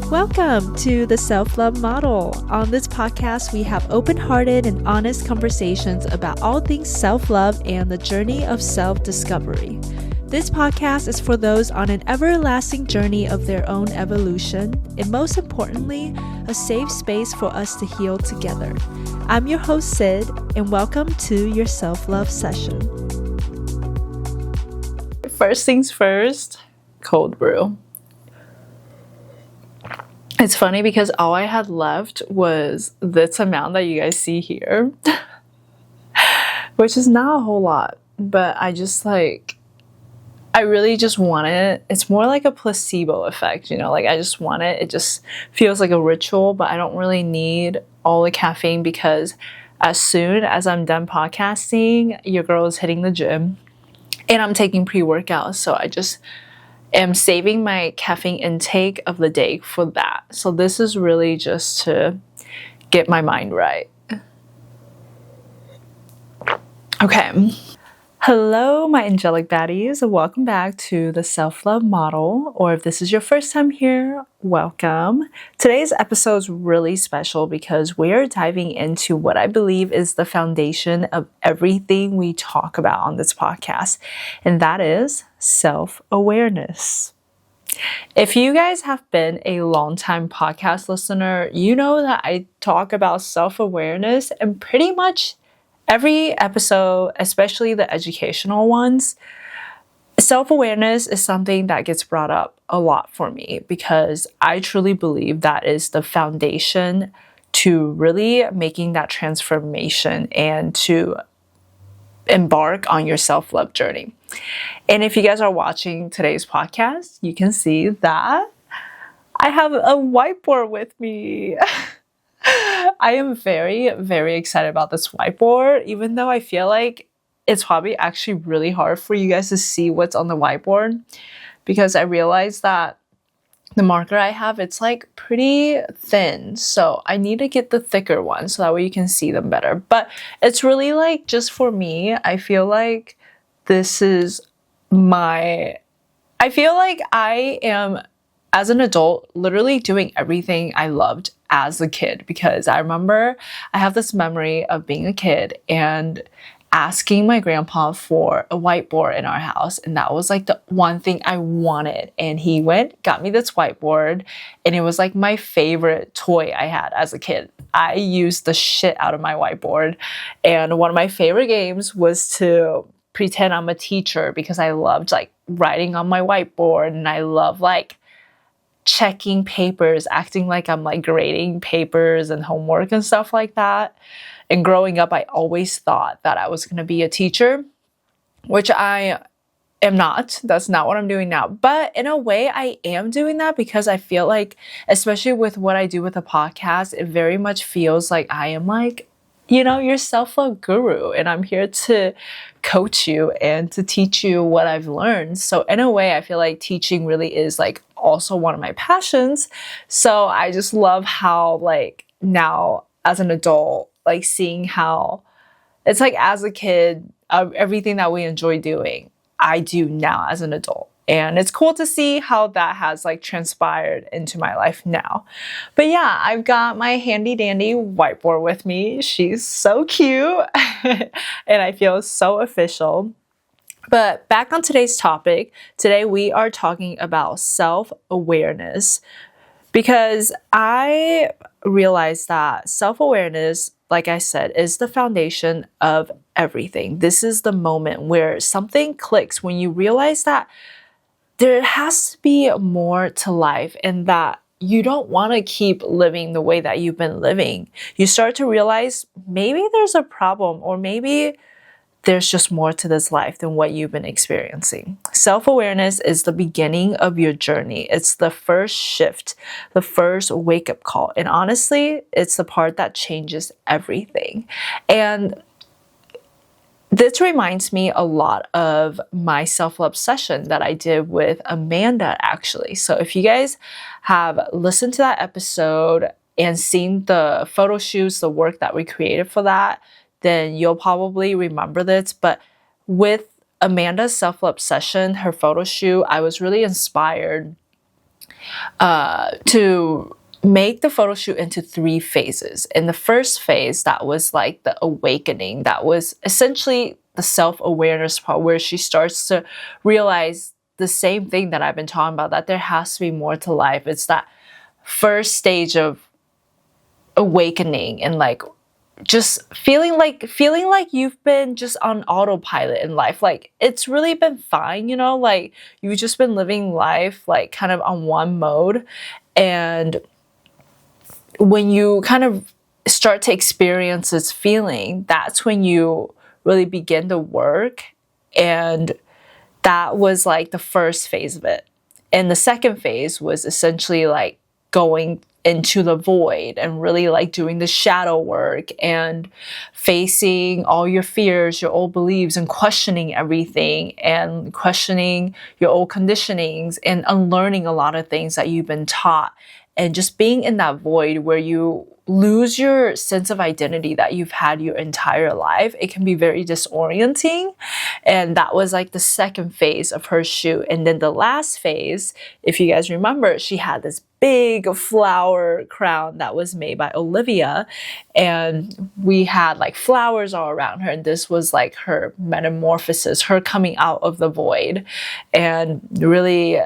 Welcome to the Self-Love Model. On this podcast, we have open-hearted and honest conversations about all things self-love and the journey of self-discovery. This podcast is for those on an everlasting journey of their own evolution, and most importantly, a safe space for us to heal together. I'm your host, Sid, and welcome to your self-love session. First things first, cold brew. It's funny because all I had left was this amount that you guys see here, which is not a whole lot, but I really just want it. It's more like a placebo effect, I just want it. It just feels like a ritual, but I don't really need all the caffeine because as soon as I'm done podcasting, your girl is hitting the gym and I'm taking pre-workouts. So I just am saving my caffeine intake of the day for that. So this is really just to get my mind right. Okay. Hello, my angelic baddies. Welcome back to the Self-Love Model, or if this is your first time here, welcome. Today's episode is really special because we are diving into what I believe is the foundation of everything we talk about on this podcast, and that is self-awareness. If you guys have been a long-time podcast listener, you know that I talk about self-awareness and pretty much every episode, especially the educational ones. Self-awareness is something that gets brought up a lot for me because I truly believe that is the foundation to really making that transformation and to embark on your self-love journey. And if you guys are watching today's podcast, you can see that I have a whiteboard with me. I am very, very excited about this whiteboard, even though I feel like it's probably actually really hard for you guys to see what's on the whiteboard because I realized that the marker I have, it's like pretty thin. So I need to get the thicker one so that way you can see them better. But it's really like just for me, I feel like this is I feel like I am, as an adult, literally doing everything I loved as a kid because I remember I have this memory of being a kid and asking my grandpa for a whiteboard in our house, and that was like the one thing I wanted, and he got me this whiteboard, and it was like my favorite toy I had as a kid. I used the shit out of my whiteboard, and one of my favorite games was to pretend I'm a teacher because I loved like writing on my whiteboard, and I love like checking papers, acting like I'm like grading papers and homework and stuff like that. And growing up, I always thought that I was going to be a teacher, which I am not. That's not what I'm doing now. But in a way, I am doing that because I feel like, especially with what I do with the podcast, it very much feels like I am like, your self-love guru, and I'm here to coach you and to teach you what I've learned. So in a way, I feel like teaching really is like also one of my passions. So I just love how like now as an adult, like seeing how it's like as a kid, everything that we enjoy doing, I do now as an adult. And it's cool to see how that has like transpired into my life now. But yeah, I've got my handy dandy whiteboard with me. She's so cute and I feel so official. But back on today's topic, today we are talking about self-awareness because I realized that self-awareness, like I said, is the foundation of everything. This is the moment where something clicks when you realize that there has to be more to life and that you don't want to keep living the way that you've been living. You start to realize maybe there's a problem or maybe there's just more to this life than what you've been experiencing. Self-awareness is the beginning of your journey. It's the first shift, the first wake-up call. And honestly, it's the part that changes everything. And this reminds me a lot of my self-love session that I did with Amanda, actually. So if you guys have listened to that episode and seen the photo shoots, the work that we created for that, then you'll probably remember this. But with Amanda's self-love session, her photo shoot, I was really inspired to make the photo shoot into 3 phases. In the first phase, that was like the awakening. That was essentially the self-awareness part, where she starts to realize the same thing that I've been talking about, that there has to be more to life. It's that first stage of awakening and like just feeling like you've been just on autopilot in life. Like it's really been fine, you know, like you've just been living life like kind of on one mode. And when you kind of start to experience this feeling, that's when you really begin to work. And that was like the first phase of it. And the second phase was essentially like going into the void and really like doing the shadow work and facing all your fears, your old beliefs, and questioning everything and questioning your old conditionings and unlearning a lot of things that you've been taught, and just being in that void where you lose your sense of identity that you've had your entire life. It can be very disorienting. And that was like the second phase of her shoot. And then the last phase, if you guys remember, she had this big flower crown that was made by Olivia. And we had like flowers all around her. And this was like her metamorphosis, her coming out of the void and really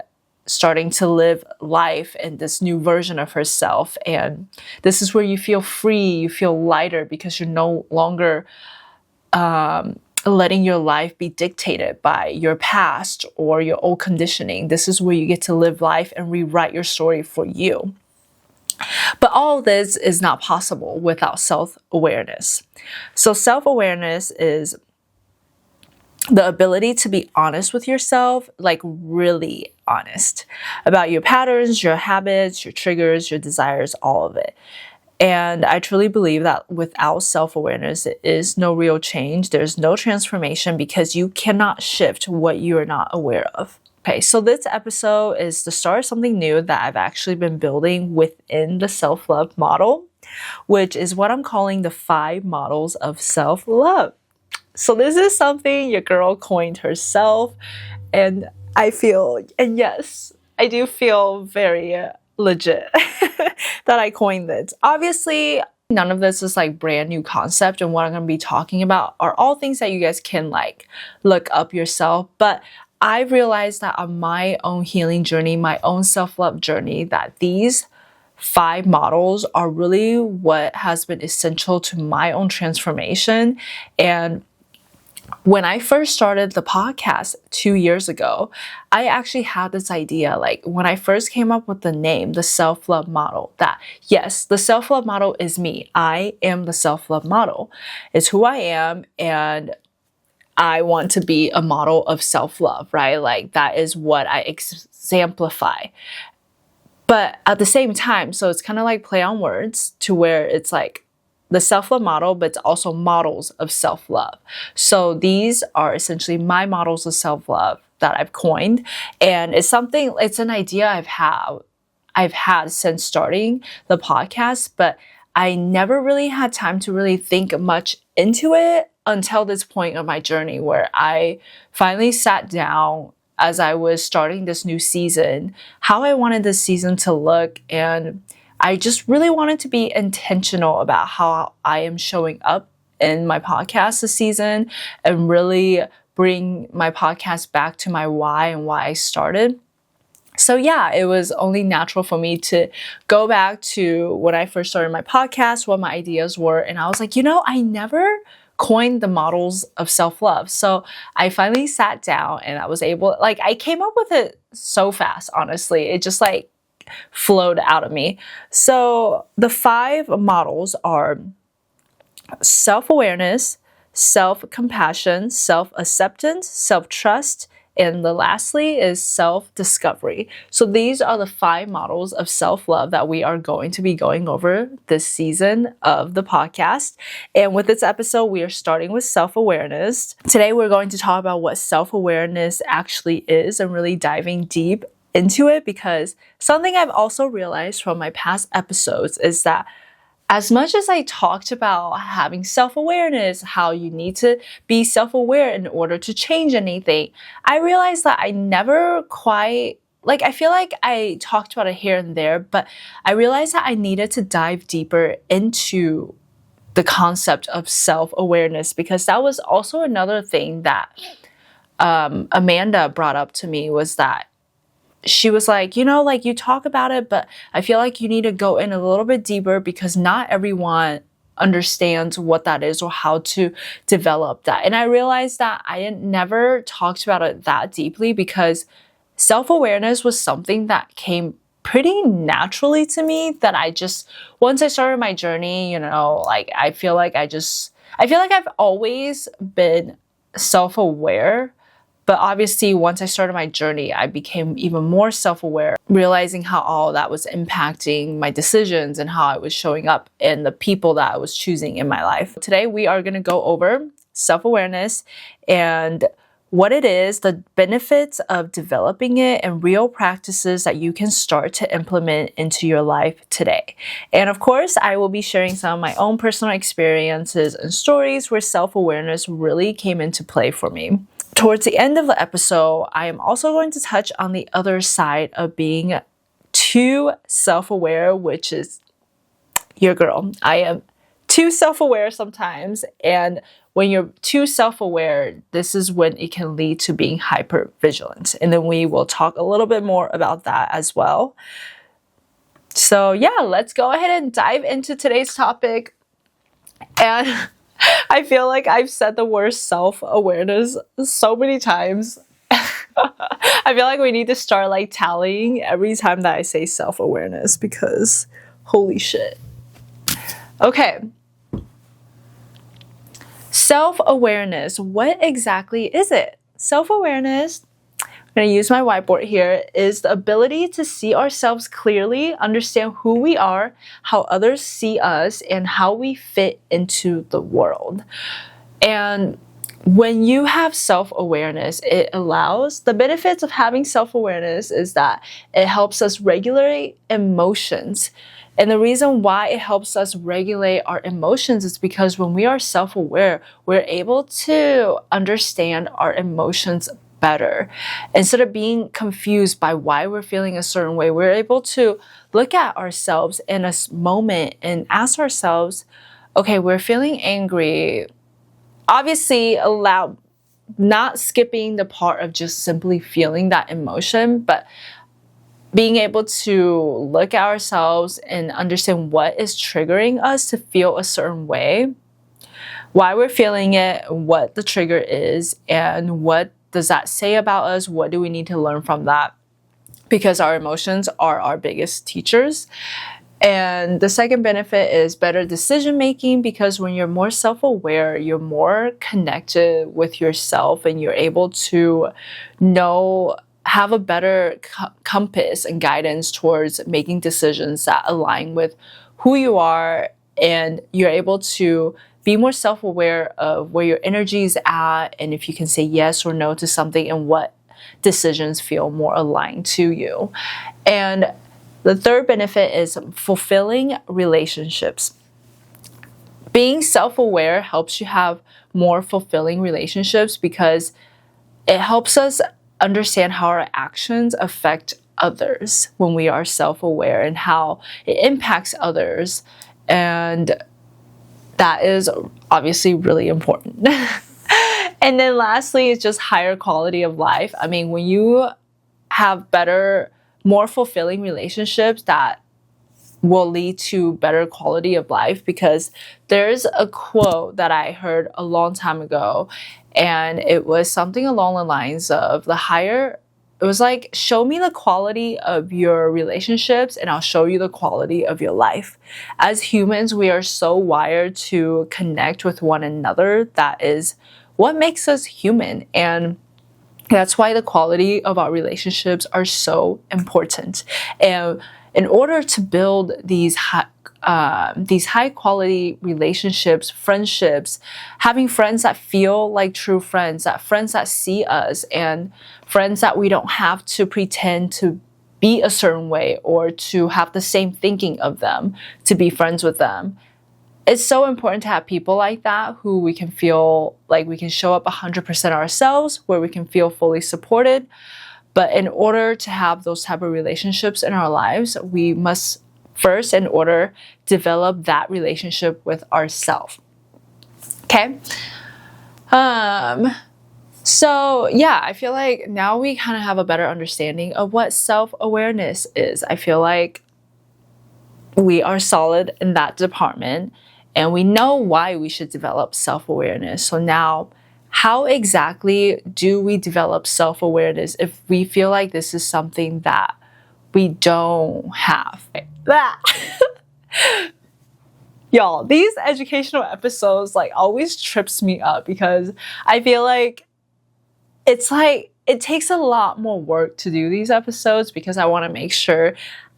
starting to live life in this new version of herself. And this is where you feel free, you feel lighter, because you're no longer letting your life be dictated by your past or your old conditioning. This is where you get to live life and rewrite your story for you. But all of this is not possible without self-awareness. So self-awareness is the ability to be honest with yourself, like really honest about your patterns, your habits, your triggers, your desires, all of it. And I truly believe that without self-awareness, there is no real change. There's no transformation, because you cannot shift what you are not aware of. Okay, so this episode is the start of something new that I've actually been building within the self-love model, which is what I'm calling the 5 models of self-love. So this is something your girl coined herself, and yes, I do feel very legit that I coined this. Obviously, none of this is like brand new concept, and what I'm going to be talking about are all things that you guys can like look up yourself. But I've realized that on my own healing journey, my own self-love journey, that these 5 models are really what has been essential to my own transformation. And when I first started the podcast 2 years ago, I actually had this idea, like when I first came up with the name, the self-love model, that yes, the self-love model is me. I am the self-love model. It's who I am, and I want to be a model of self-love, right? Like that is what I exemplify. But at the same time, so it's kind of like play on words, to where it's like the self-love model, but it's also models of self-love. So these are essentially my models of self-love that I've coined. And it's an idea I've had since starting the podcast, but I never really had time to really think much into it until this point of my journey, where I finally sat down as I was starting this new season, how I wanted this season to look. And I just really wanted to be intentional about how I am showing up in my podcast this season, and really bring my podcast back to my why and why I started. So yeah, it was only natural for me to go back to when I first started my podcast, what my ideas were. And I was like, I never coined the models of self-love. So I finally sat down and I was able, I came up with it so fast, honestly. It just flowed out of me. So the 5 models are self-awareness, self-compassion, self-acceptance, self-trust, and the lastly is self-discovery. So these are the 5 models of self-love that we are going to be going over this season of the podcast. And with this episode, we are starting with self-awareness. Today, we're going to talk about what self-awareness actually is and really diving deep into it, because something I've also realized from my past episodes is that as much as I talked about having self-awareness, how you need to be self-aware in order to change anything, I realized that I never quite like, I feel like I talked about it here and there, but I realized that I needed to dive deeper into the concept of self-awareness, because that was also another thing that Amanda brought up to me, was that she was like, like, you talk about it, but I feel like you need to go in a little bit deeper, because not everyone understands what that is or how to develop that. And I realized that I never talked about it that deeply, because self-awareness was something that came pretty naturally to me, that I just, once I started my journey, like, I feel like I've always been self-aware. But obviously, once I started my journey, I became even more self-aware, realizing how all that was impacting my decisions and how I was showing up in the people that I was choosing in my life. Today, we are going to go over self-awareness and what it is, the benefits of developing it, and real practices that you can start to implement into your life today. And of course, I will be sharing some of my own personal experiences and stories where self-awareness really came into play for me. Towards the end of the episode, I am also going to touch on the other side of being too self-aware, which is your girl. I am too self-aware sometimes, and when you're too self-aware, this is when it can lead to being hyper-vigilant. And then we will talk a little bit more about that as well. So yeah, let's go ahead and dive into today's topic. And I feel like I've said the word self-awareness so many times. I feel like we need to start like tallying every time that I say self-awareness, because holy shit. Okay. Self-awareness. What exactly is it? Self-awareness, I'm going to use my whiteboard here, is the ability to see ourselves clearly, understand who we are, how others see us, and how we fit into the world. And when you have self-awareness, the benefits of having self-awareness is that it helps us regulate emotions. And the reason why it helps us regulate our emotions is because when we are self-aware, we're able to understand our emotions better. Instead of being confused by why we're feeling a certain way, we're able to look at ourselves in a moment and ask ourselves, okay, we're feeling angry. Obviously, not skipping the part of just simply feeling that emotion, but being able to look at ourselves and understand what is triggering us to feel a certain way, why we're feeling it, what the trigger is, and what does that say about us, what do we need to learn from that, because our emotions are our biggest teachers. And the second benefit is better decision making, because when you're more self-aware, you're more connected with yourself and you're able to have a better compass and guidance towards making decisions that align with who you are, and you're able to be more self-aware of where your energy is at, and if you can say yes or no to something, and what decisions feel more aligned to you. And the third benefit is fulfilling relationships. Being self-aware helps you have more fulfilling relationships, because it helps us understand how our actions affect others when we are self-aware, and how it impacts others. And that is obviously really important. And then lastly, it's just higher quality of life. I mean, when you have better, more fulfilling relationships, that will lead to better quality of life, because there's a quote that I heard a long time ago, and it was something along the lines of it was like, show me the quality of your relationships and I'll show you the quality of your life. As humans, we are so wired to connect with one another. That is what makes us human. And that's why the quality of our relationships are so important. And in order to build these high quality relationships, friendships, having friends that feel like true friends, friends that see us, and friends that we don't have to pretend to be a certain way or to have the same thinking of them to be friends with them. It's so important to have people like that who we can feel like we can show up 100% ourselves, where we can feel fully supported. But in order to have those type of relationships in our lives, we must first, in order, develop that relationship with ourselves. Okay? So yeah, I feel like now we kind of have a better understanding of what self-awareness is. I feel like we are solid in that department and we know why we should develop self-awareness. So now, how exactly do we develop self-awareness if we feel like this is something that we don't have? Y'all, these educational episodes like always trips me up because I feel like it takes a lot more work to do these episodes because I want to make sure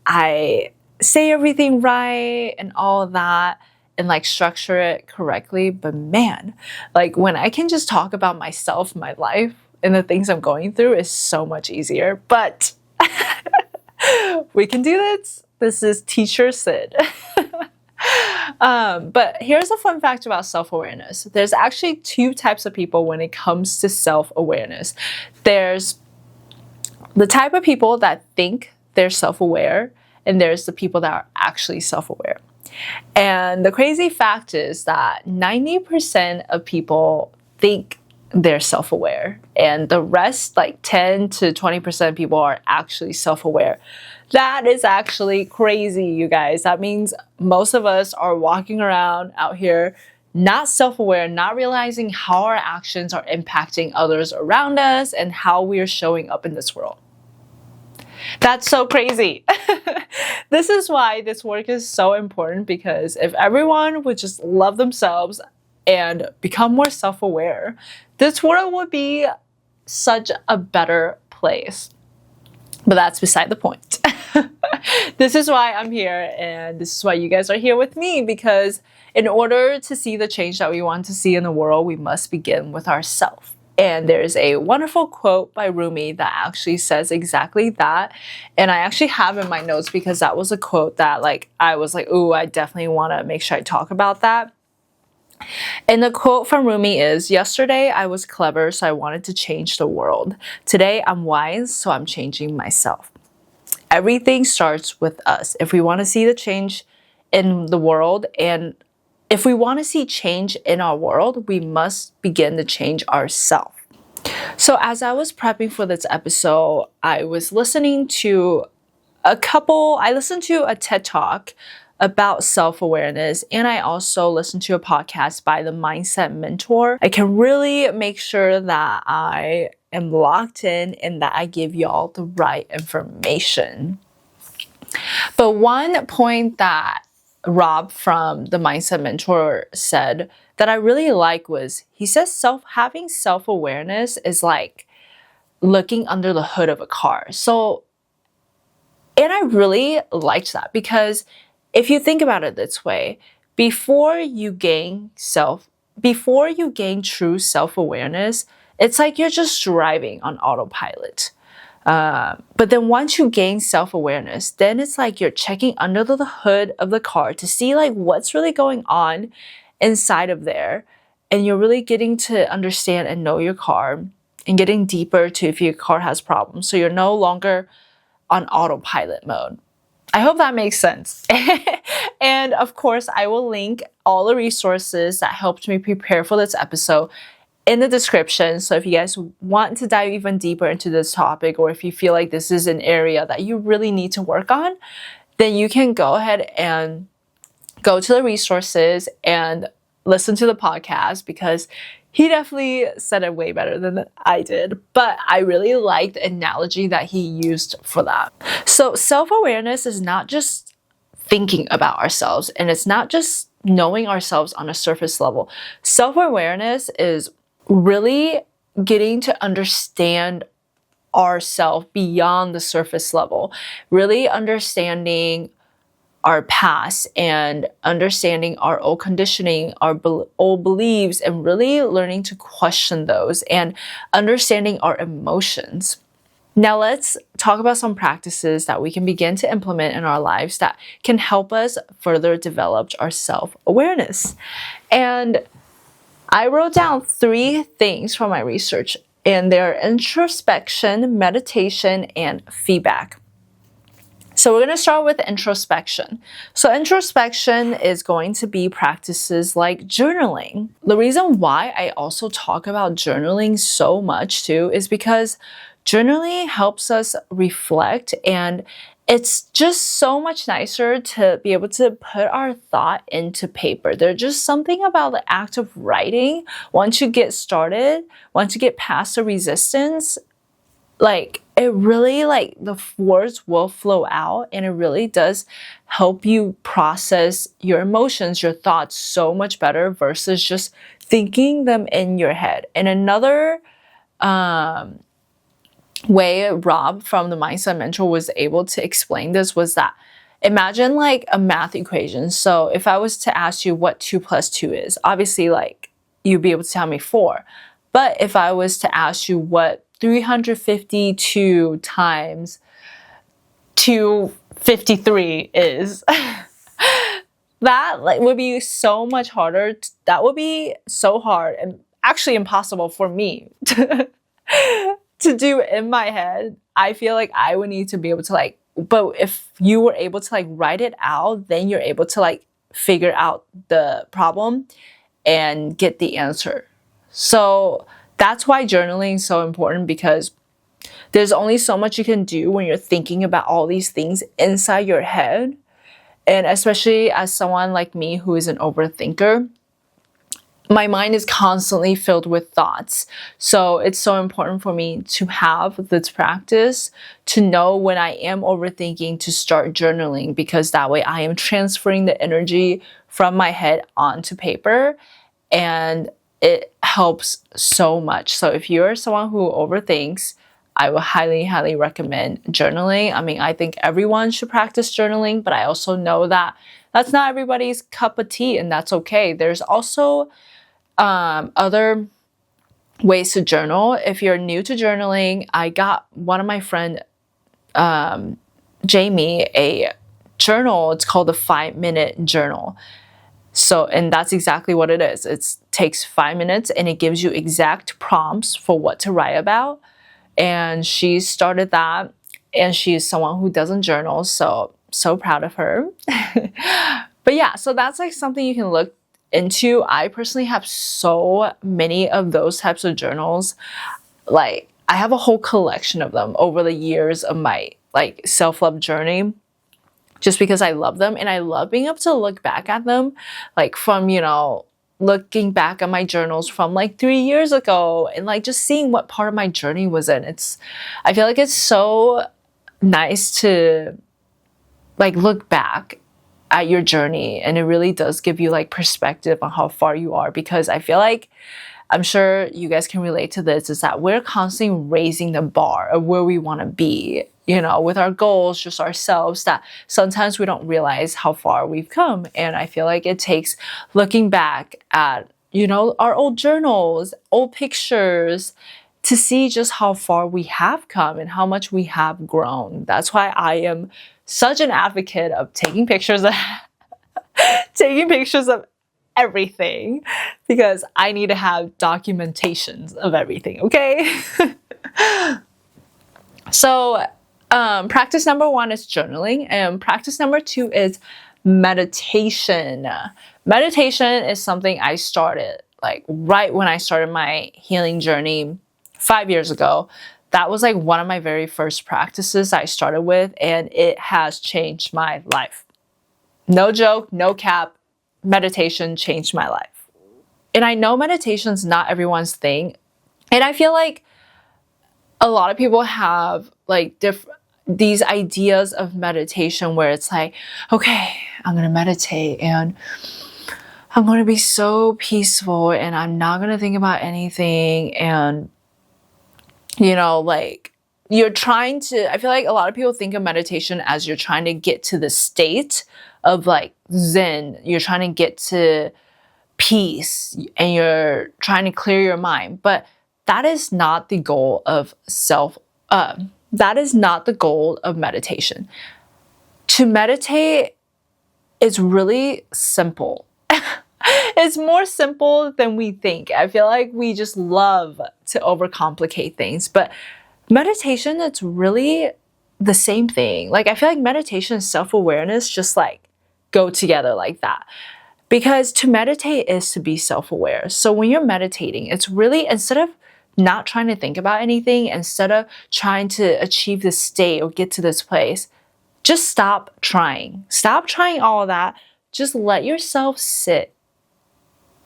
I say everything right and all of that and like structure it correctly. But man, like when I can just talk about myself, my life, and the things I'm going through is so much easier. But we can do this. This is Teacher Sid. But here's a fun fact about self-awareness. There's actually two types of people when it comes to self-awareness. There's the type of people that think they're self-aware, and there's the people that are actually self-aware. And the crazy fact is that 90% of people think they're self-aware, and the rest, like 10 to 20% of people, are actually self-aware. That is actually crazy, you guys. That means most of us are walking around out here not self-aware, not realizing how our actions are impacting others around us and how we are showing up in this world. That's so crazy. This is why this work is so important, because if everyone would just love themselves and become more self-aware, this world would be such a better place. But that's beside the point. This is why I'm here, and this is why you guys are here with me, because in order to see the change that we want to see in the world, we must begin with ourselves. And there's a wonderful quote by Rumi that actually says exactly that. And I actually have in my notes because that was a quote that I was like, ooh, I definitely want to make sure I talk about that. And the quote from Rumi is, "Yesterday I was clever, so I wanted to change the world. Today I'm wise, so I'm changing myself." Everything starts with us. If we want to see the change in the world, and if we want to see change in our world, we must begin to change ourselves. So as I was prepping for this episode, I was listening to a TED Talk about self-awareness, and I also listened to a podcast by the Mindset Mentor. I can really make sure that I am locked in and that I give y'all the right information. But one point that Rob from the Mindset Mentor said that I really like was, he says having self-awareness is like looking under the hood of a car. And I really liked that, because if you think about it this way, before you gain true self-awareness, it's like you're just driving on autopilot. But then once you gain self-awareness, then it's like you're checking under the hood of the car to see like what's really going on inside of there. And you're really getting to understand and know your car and getting deeper to if your car has problems. So you're no longer on autopilot mode. I hope that makes sense. And of course, I will link all the resources that helped me prepare for this episode in the description. So if you guys want to dive even deeper into this topic, or if you feel like this is an area that you really need to work on, then you can go ahead and go to the resources and listen to the podcast, because he definitely said it way better than I did. But I really liked the analogy that he used for that. So self-awareness is not just thinking about ourselves, and it's not just knowing ourselves on a surface level. Self-awareness is really getting to understand ourselves beyond the surface level, really understanding our past and understanding our old conditioning, our old beliefs, and really learning to question those and understanding our emotions. Now let's talk about some practices that we can begin to implement in our lives that can help us further develop our self-awareness. And I wrote down 3 things from my research, And they're introspection, meditation, and feedback. So we're going to start with introspection. So introspection is going to be practices like journaling. The reason why I also talk about journaling so much too is because journaling helps us reflect, and it's just so much nicer to be able to put our thought into paper. There's just something about the act of writing. Once you get started, once you get past the resistance, like it really, like the words will flow out, and it really does help you process your emotions, your thoughts so much better versus just thinking them in your head. And another way Rob from the Mindset Mentor was able to explain this was that imagine like a math equation. So if I was to ask you what 2 plus 2 is, obviously like you'd be able to tell me 4. But if I was to ask you what 352 times 253 is, that like would be so much harder. That would be so hard and actually impossible for me to do in my head. I feel like I would need to be able to like, but if you were able to like write it out, then you're able to like figure out the problem and get the answer. So that's why journaling is so important, because there's only so much you can do when you're thinking about all these things inside your head. And especially as someone like me who is an overthinker, my mind is constantly filled with thoughts. So it's so important for me to have this practice, to know when I am overthinking to start journaling, because that way I am transferring the energy from my head onto paper, and it helps so much. So if you're someone who overthinks, I would highly, highly recommend journaling. I mean, I think everyone should practice journaling, but I also know that that's not everybody's cup of tea, and that's okay. There's also other ways to journal. If you're new to journaling, I got one of my friend, Jamie, a journal. It's called the 5-minute journal. So, and that's exactly what it is. It takes 5 minutes and it gives you exact prompts for what to write about. And she started that, and she's someone who doesn't journal, so proud of her. But yeah, so that's like something you can look into. I personally have so many of those types of journals. Like I have a whole collection of them over the years of my like self-love journey, just because I love them, and I love being able to look back at them, like from, you know, looking back at my journals from like 3 years ago and like just seeing what part of my journey was in. I feel like it's so nice to like look back at your journey, and it really does give you like perspective on how far you are, because I feel like, I'm sure you guys can relate to this, is that we're constantly raising the bar of where we want to be, you know, with our goals, just ourselves, that sometimes we don't realize how far we've come. And I feel like it takes looking back at, you know, our old journals, old pictures, to see just how far we have come and how much we have grown. That's why I am such an advocate of taking pictures of everything, because I need to have documentations of everything, okay? So practice number 1 is journaling, and practice number 2 is meditation. Meditation is something I started like right when I started my healing journey 5 years ago. That was like one of my very first practices I started with, and it has changed my life. No joke, no cap. Meditation changed my life. And I know meditation's not everyone's thing. And I feel like a lot of people have like these ideas of meditation where it's like, okay, I'm going to meditate and I'm going to be so peaceful and I'm not going to think about anything. And, you know, like you're trying to, I feel like a lot of people think of meditation as you're trying to get to the state of like Zen. You're trying to get to peace and you're trying to clear your mind. But that is not the goal of that is not the goal of meditation. To meditate is really simple. It's more simple than we think. I feel like we just love to overcomplicate things, but meditation, it's really the same thing. Like, I feel like meditation and self-awareness just like go together like that. Because to meditate is to be self-aware. So when you're meditating, it's really, instead of not trying to think about anything, instead of trying to achieve this state or get to this place, just stop trying. Stop trying all of that. Just let yourself sit.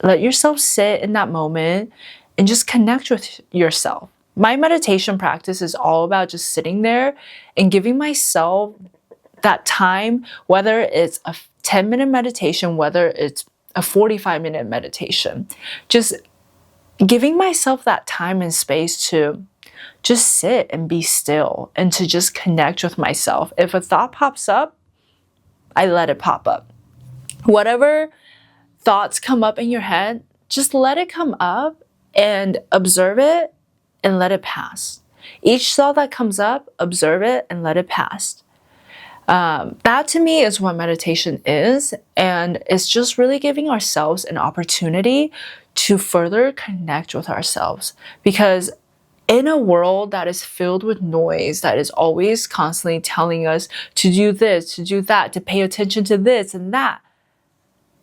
Let yourself sit in that moment and just connect with yourself. My meditation practice is all about just sitting there and giving myself that time, whether it's a 10-minute meditation, whether it's a 45-minute meditation, just giving myself that time and space to just sit and be still and to just connect with myself. If a thought pops up, I let it pop up. Whatever thoughts come up in your head, just let it come up and observe it and let it pass. Each thought that comes up, observe it and let it pass. That to me is what meditation is, and it's just really giving ourselves an opportunity to further connect with ourselves. Because in a world that is filled with noise, that is always constantly telling us to do this, to do that, to pay attention to this and that,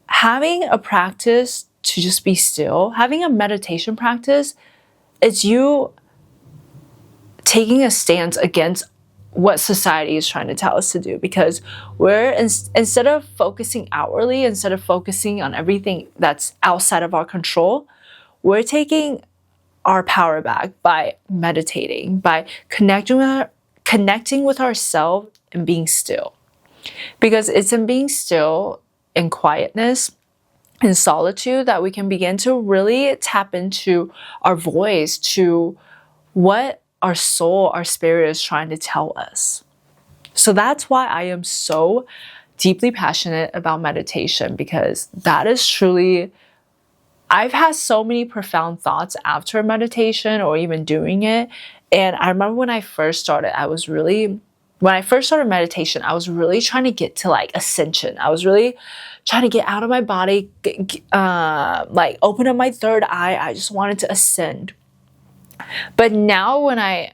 having a practice to just be still, having a meditation practice, it's you taking a stance against what society is trying to tell us to do. Because we're, instead of focusing outwardly, instead of focusing on everything that's outside of our control, we're taking our power back by meditating, by connecting with ourselves and being still. Because it's in being still, in quietness, in solitude, that we can begin to really tap into our voice, to what our soul, our spirit is trying to tell us. So that's why I am so deeply passionate about meditation, because that is truly, I've had so many profound thoughts after meditation or even doing it. And I remember when I first started, when I first started meditation, I was really trying to get to like ascension. I was really trying to get out of my body, like open up my third eye. I just wanted to ascend. But now when I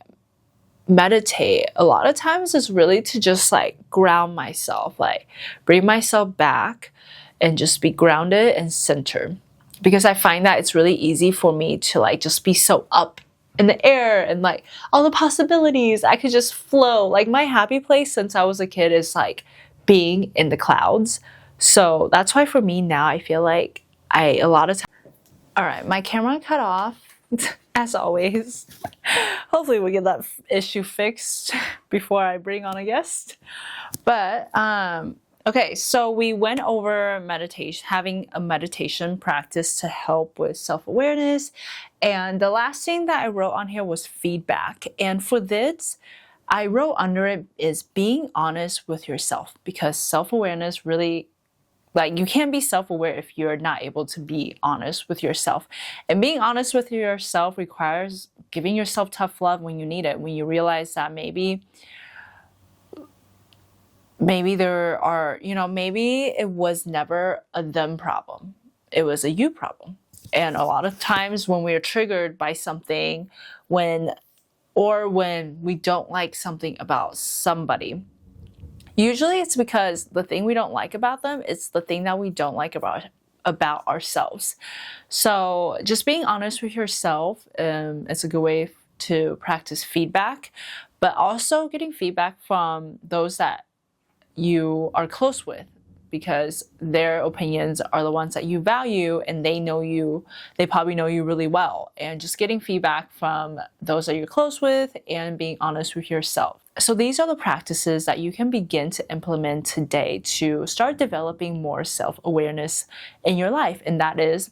meditate, a lot of times it's really to just like ground myself, like bring myself back and just be grounded and centered. Because I find that it's really easy for me to like just be so up in the air and like all the possibilities. I could just flow. Like my happy place since I was a kid is like being in the clouds. So that's why for me now, I feel like a lot of times. All right, my camera cut off. As always. Hopefully we'll get that issue fixed before I bring on a guest. But okay, so we went over meditation, having a meditation practice to help with self-awareness. And the last thing that I wrote on here was feedback. And for this, I wrote under it is being honest with yourself, because self-awareness really, like, you can't be self-aware if you're not able to be honest with yourself. And being honest with yourself requires giving yourself tough love when you need it, when you realize that maybe there are, maybe it was never a them problem. It was a you problem. And a lot of times when we're triggered by something, when we don't like something about somebody, usually it's because the thing we don't like about them, it's the thing that we don't like about ourselves. So just being honest with yourself, it's a good way to practice feedback, but also getting feedback from those that you are close with, because their opinions are the ones that you value and they probably know you really well. And just getting feedback from those that you're close with and being honest with yourself. So these are the practices that you can begin to implement today to start developing more self-awareness in your life. And that is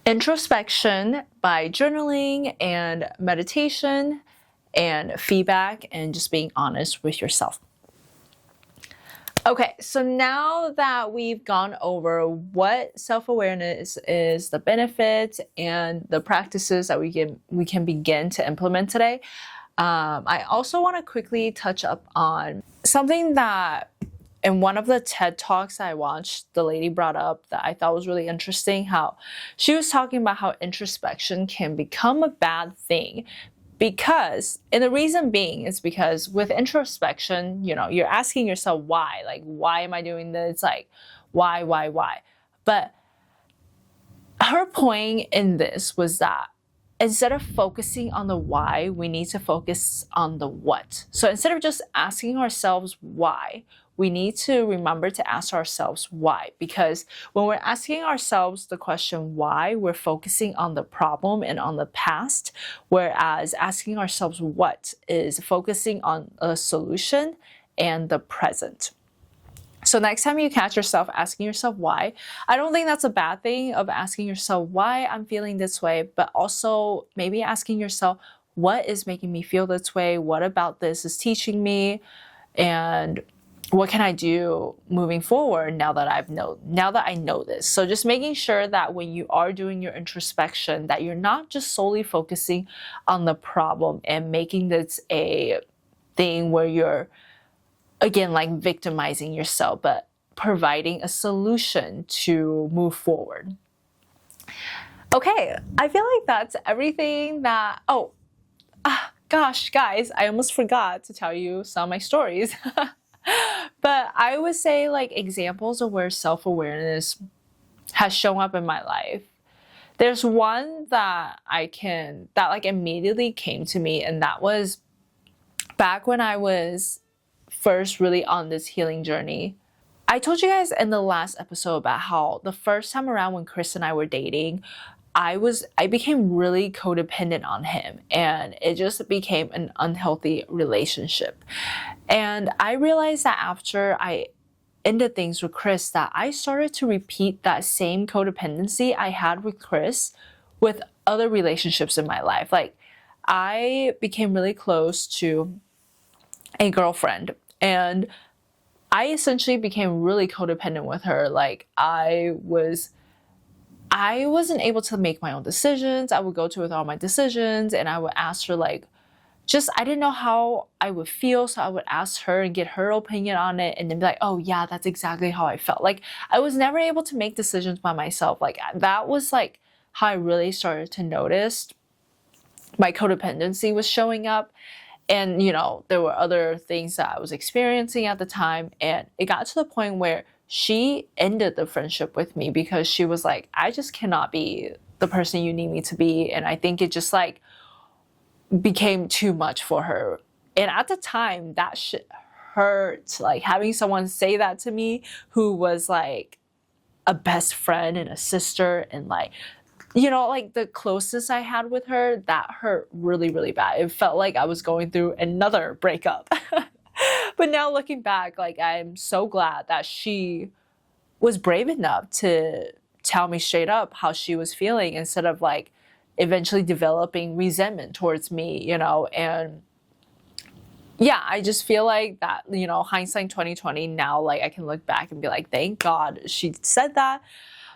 introspection by journaling and meditation and feedback and just being honest with yourself. Okay, so now that we've gone over what self-awareness is, the benefits, and the practices that we can begin to implement today, I also want to quickly touch up on something that in one of the TED Talks I watched, the lady brought up that I thought was really interesting, how she was talking about how introspection can become a bad thing because, and the reason being is because with introspection, you're asking yourself why, like, why am I doing this? Like, why? But her point in this was that instead of focusing on the why, we need to focus on the what. So instead of just asking ourselves why, we need to remember to ask ourselves why. Because when we're asking ourselves the question why, we're focusing on the problem and on the past, whereas asking ourselves what is focusing on a solution and the present. So next time you catch yourself asking yourself why, I don't think that's a bad thing of asking yourself why I'm feeling this way, but also maybe asking yourself what is making me feel this way? What about this is teaching me? And what can I do moving forward now that I know this? So just making sure that when you are doing your introspection, that you're not just solely focusing on the problem and making this a thing where you're again, like victimizing yourself, but providing a solution to move forward. Okay, I feel like that's everything that, gosh, guys, I almost forgot to tell you some of my stories. But I would say like examples of where self-awareness has shown up in my life. There's one that like immediately came to me, and that was back when I was first really on this healing journey. I told you guys in the last episode about how the first time around when Chris and I were dating, I became really codependent on him, and it just became an unhealthy relationship. And I realized that after I ended things with Chris, that I started to repeat that same codependency I had with Chris with other relationships in my life. Like, I became really close to a girlfriend, and I essentially became really codependent with her. Like, I wasn't able to make my own decisions. I would go to her with all my decisions, and I would ask her I didn't know how I would feel, so I would ask her and get her opinion on it, and then be like, oh yeah, that's exactly how I felt. Like, I was never able to make decisions by myself. Like, that was like how I really started to notice my codependency was showing up. And, there were other things that I was experiencing at the time. And it got to the point where she ended the friendship with me because she was like, I just cannot be the person you need me to be. And I think it just like became too much for her. And at the time, that shit hurt. Like, having someone say that to me who was like a best friend and a sister and like the closest I had with her, that hurt really, really bad. It felt like I was going through another breakup. But now looking back, like, I'm so glad that she was brave enough to tell me straight up how she was feeling instead of like eventually developing resentment towards me, and yeah, I just feel like that, hindsight 2020 now, like I can look back and be like, thank God she said that.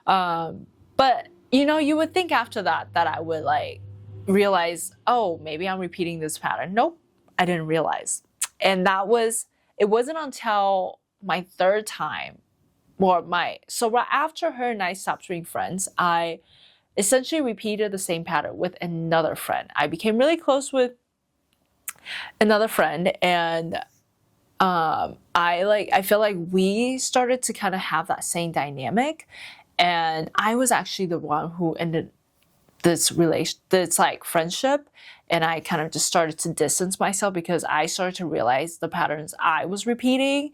But you would think after that I would like realize, oh, maybe I'm repeating this pattern. Nope, I didn't realize. And it wasn't until my third time, so right after her and I stopped being friends, I essentially repeated the same pattern with another friend. I became really close with another friend, and I feel like we started to kind of have that same dynamic. And I was actually the one who ended this friendship. And I kind of just started to distance myself because I started to realize the patterns I was repeating.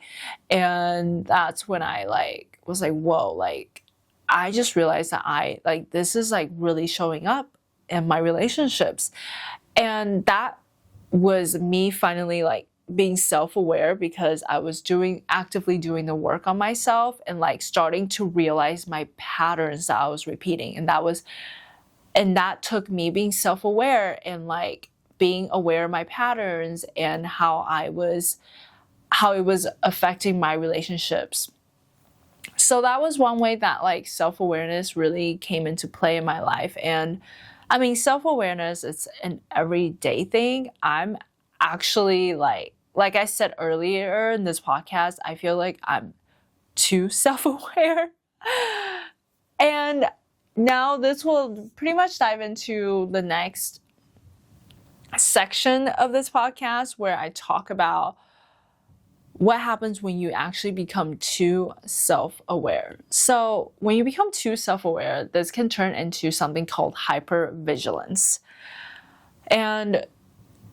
And that's when I was like, whoa, like, I just realized that this is like really showing up in my relationships. And that was me finally like being self-aware, because I was actively doing the work on myself and like starting to realize my patterns that I was repeating. And that took me being self-aware and like being aware of my patterns and how it was affecting my relationships. So that was one way that like self-awareness really came into play in my life. And I mean, self-awareness, it's an everyday thing. I'm actually like like I said earlier in this podcast, I feel like I'm too self-aware. And now this will pretty much dive into the next section of this podcast where I talk about what happens when you actually become too self-aware. So when you become too self-aware, this can turn into something called hyper-vigilance. And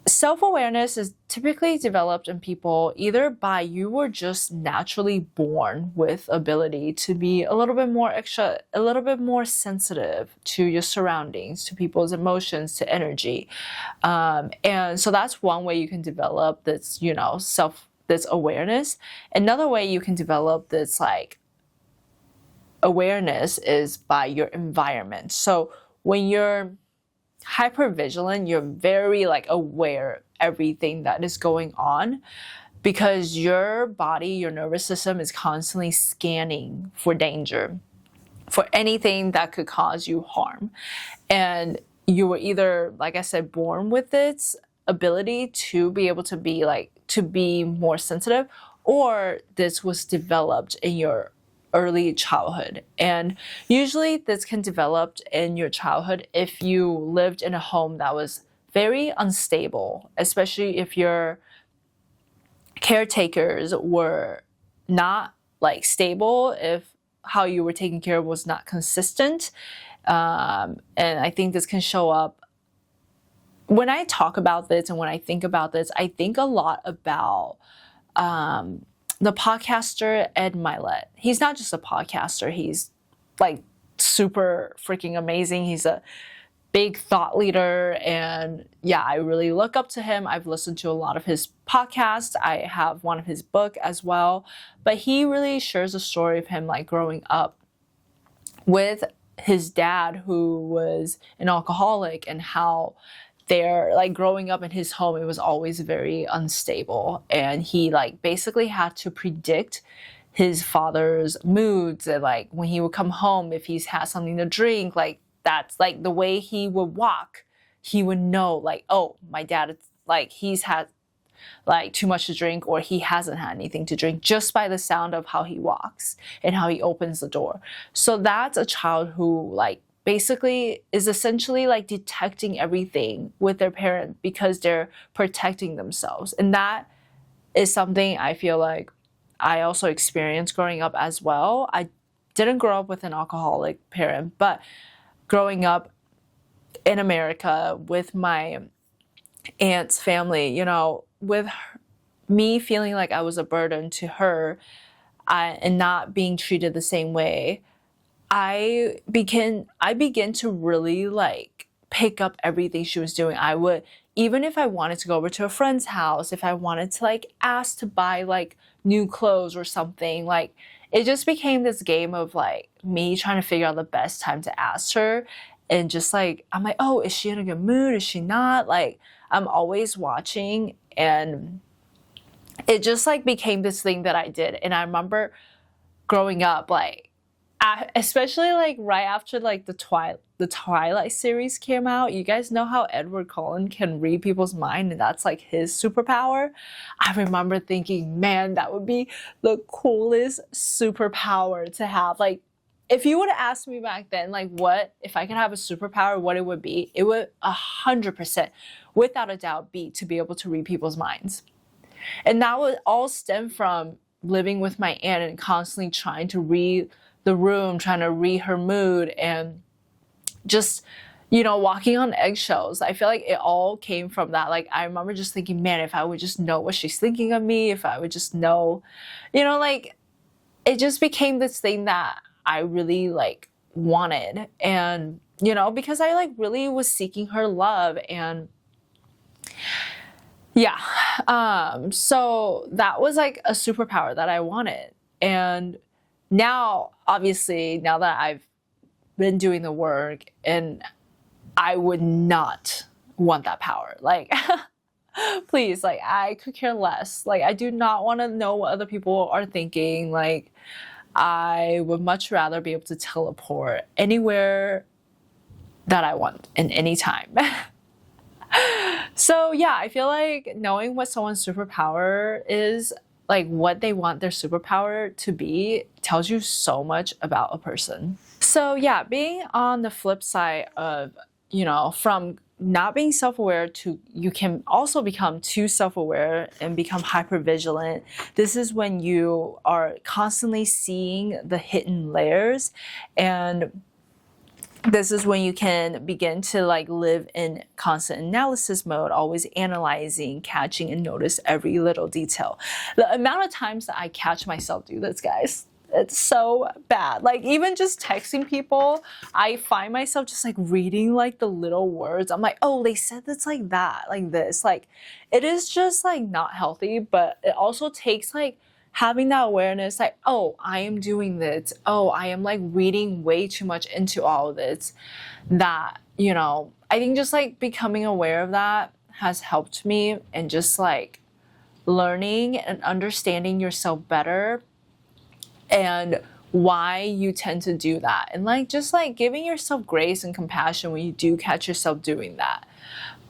self-awareness is typically developed in people either by you were just naturally born with ability to be a little bit more sensitive to your surroundings, to people's emotions, to energy. And so that's one way you can develop this, this awareness. Another way you can develop this like awareness is by your environment. So when you're hyper-vigilant, you're very like aware of everything that is going on because your body, your nervous system is constantly scanning for danger, for anything that could cause you harm. And you were either, like I said, born with its ability to be able to be more sensitive, or this was developed in your early childhood. And usually this can develop in your childhood if you lived in a home that was very unstable, especially if your caretakers were not like stable, if how you were taken care of was not consistent. And I think this can show up when I talk about this, and when I think about this, I think a lot about the podcaster Ed Milet. He's not just a podcaster, he's like super freaking amazing. He's a big thought leader, and yeah, I really look up to him. I've listened to a lot of his podcasts. I have one of his book as well, but he really shares a story of him like growing up with his dad, who was an alcoholic, and how they're like growing up in his home, it was always very unstable, and he like basically had to predict his father's moods, and like when he would come home, if he's had something to drink, like that's like the way he would walk, he would know like, oh, my dad, it's like he's had like too much to drink, or he hasn't had anything to drink, just by the sound of how he walks and how he opens the door. So that's a child who like basically is essentially like detecting everything with their parent because they're protecting themselves. And that is something I feel like I also experienced growing up as well. I didn't grow up with an alcoholic parent, but growing up in America with my aunt's family, with me feeling like I was a burden to her, and not being treated the same way, I began to really like pick up everything she was doing. I would, even if I wanted to go over to a friend's house, if I wanted to like ask to buy like new clothes or something, like it just became this game of like me trying to figure out the best time to ask her. And just like, I'm like, oh, is she in a good mood? Is she not? Like, I'm always watching, and it just like became this thing that I did. And I remember growing up, like, especially like right after like the Twilight series came out. You guys know how Edward Cullen can read people's mind, and that's like his superpower. I remember thinking, man, that would be the coolest superpower to have. Like, if you would have asked me back then, like, what if I could have a superpower, what it would be, it would 100%, without a doubt, be to be able to read people's minds. And that would all stem from living with my aunt and constantly trying to read the room, trying to read her mood, and just, walking on eggshells. I feel like it all came from that. Like, I remember just thinking, man, if I would just know what she's thinking of me, if I would just know, like, it just became this thing that I really like wanted. And, because I like really was seeking her love. And yeah, so that was like a superpower that I wanted. And now, obviously, now that I've been doing the work, and I would not want that power. Like, please, like, I could care less. Like, I do not want to know what other people are thinking. Like, I would much rather be able to teleport anywhere that I want in any time. So yeah, I feel like knowing what someone's superpower is, like what they want their superpower to be, tells you so much about a person. So yeah, being on the flip side of, from not being self-aware to you can also become too self-aware and become hyper-vigilant. This is when you are constantly seeing the hidden layers, and this is when you can begin to like live in constant analysis mode, always analyzing, catching, and notice every little detail. The amount of times that I catch myself do this, guys, it's so bad. Like even just texting people, I find myself just like reading like the little words. I'm like, oh, they said this like that, like this. Like it is just like not healthy, but it also takes like having that awareness, like, oh, I am doing this. Oh, I am like reading way too much into all of this. That, I think just like becoming aware of that has helped me, and just like learning and understanding yourself better and why you tend to do that. And like just like giving yourself grace and compassion when you do catch yourself doing that.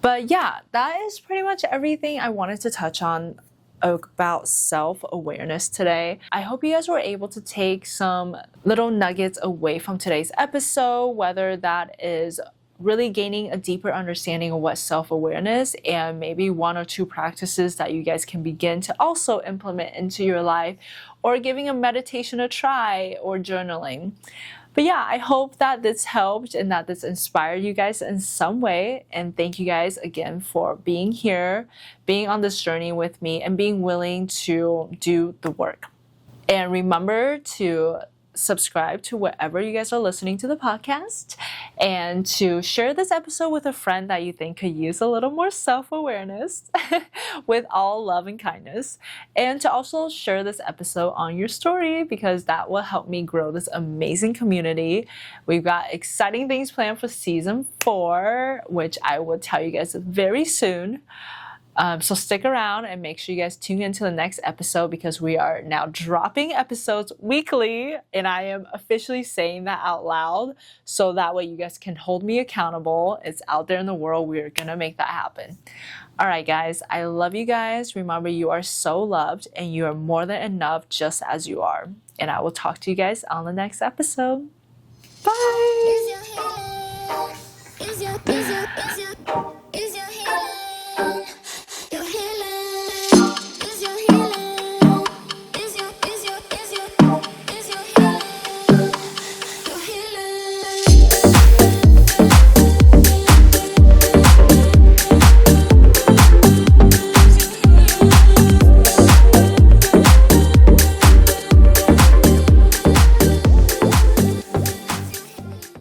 But yeah, that is pretty much everything I wanted to touch on about self-awareness today. I hope you guys were able to take some little nuggets away from today's episode, whether that is really gaining a deeper understanding of what self-awareness, and maybe one or two practices that you guys can begin to also implement into your life, or giving a meditation a try, or journaling. But yeah, I hope that this helped and that this inspired you guys in some way. And thank you guys again for being here, being on this journey with me, and being willing to do the work. And remember to subscribe to wherever you guys are listening to the podcast, and to share this episode with a friend that you think could use a little more self-awareness with all love and kindness, and to also share this episode on your story, because that will help me grow this amazing community. We've got exciting things planned for season 4, which I will tell you guys very soon. So stick around and make sure you guys tune into the next episode, because we are now dropping episodes weekly, and I am officially saying that out loud so that way you guys can hold me accountable. It's out there in the world. We are going to make that happen. All right, guys, I love you guys. Remember, you are so loved and you are more than enough just as you are. And I will talk to you guys on the next episode. Bye.